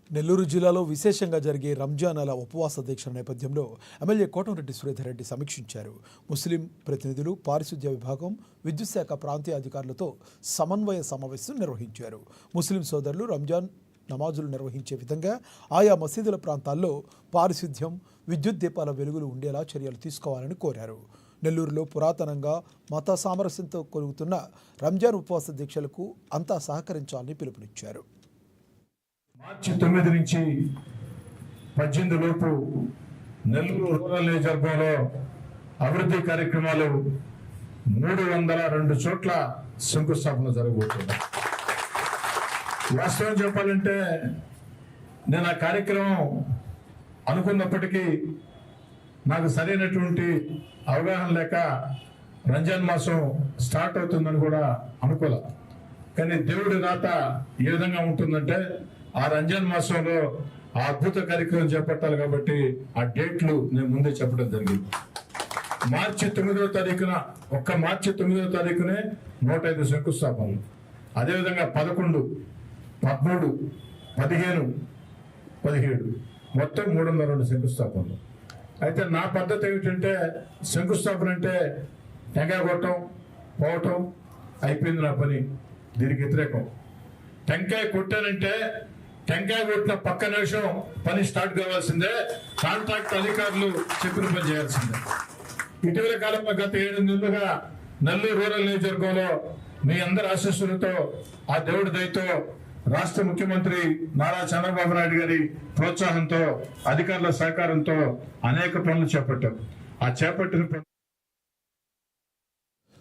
నెల్లూరు జిల్లాలో విశేషంగా జరిగే రంజాన్ నెల ఉపవాస దీక్షల నేపథ్యంలో ఎమ్మెల్యే కోటంరెడ్డి సురేందర్ రెడ్డి సమీక్షించారు. ముస్లిం ప్రతినిధులు, పారిశుద్ధ్య విభాగం, విద్యుత్ శాఖ ప్రాంతీయ అధికారులతో సమన్వయ సమావేశం నిర్వహించారు. ముస్లిం సోదరులు రంజాన్ నమాజులు నిర్వహించే విధంగా ఆయా మసీదుల ప్రాంతాల్లో పారిశుద్ధ్యం, విద్యుత్ దీపాల వెలుగులు ఉండేలా చర్యలు తీసుకోవాలని కోరారు. నెల్లూరులో పురాతనంగా మత సామరస్యంతో కొలుగుతున్న రంజాన్ ఉపవాస దీక్షలకు అంతా సహకరించాలని పిలుపునిచ్చారు. మార్చి 9 నుంచి 18 లోపు నెల్లూరు రూరల్ నియోజకవర్గంలో అభివృద్ధి కార్యక్రమాలు 302 చోట్ల శంకుస్థాపన జరగబోతుంది. వాస్తవం చెప్పాలంటే నేను ఆ కార్యక్రమం అనుకున్నప్పటికీ నాకు సరైనటువంటి అవగాహన లేక రంజాన్ మాసం స్టార్ట్ అవుతుందని కూడా అనుకోలే. కానీ దేవుడి రాత ఏ విధంగా ఉంటుందంటే ఆ రంజాన్ మాసంలో ఆ అద్భుత కార్యక్రమం చేపట్టాలి కాబట్టి ఆ డేట్లు నేను ముందే చెప్పడం జరిగింది. మార్చి 9వ తారీఖున మార్చి 9వ తారీఖునే 105 శంకుస్థాపనలు, అదేవిధంగా 11, 13, 15, 17 మొత్తం 302 శంకుస్థాపనలు. అయితే నా పద్ధతి ఏమిటంటే శంకుస్థాపన అంటే టెంకాయ కొట్టడం, పోవటం, అయిపోయింది నా పని. దీనికి వ్యతిరేకం. టెంకాయ కొట్టానంటే టెంకాయ కొట్టిన పక్క నిమిషం పని స్టార్ట్ కావాల్సిందే. కాంట్రాక్ట్ అధికారులు చెప్పిన పని చేయాల్సిందే. ఇటీవల కాలంలో గత 7 నెలలుగా నెల్లూరు రూరల్ నియోజకవర్గంలో మీ అందరి ఆశీస్సులతో, ఆ దేవుడి దయతో, రాష్ట్ర ముఖ్యమంత్రి నారా చంద్రబాబు నాయుడు గారి ప్రోత్సాహంతో, అధికారుల సహకారంతో అనేక పనులు చేపట్టాం. ఆ చేపట్టిన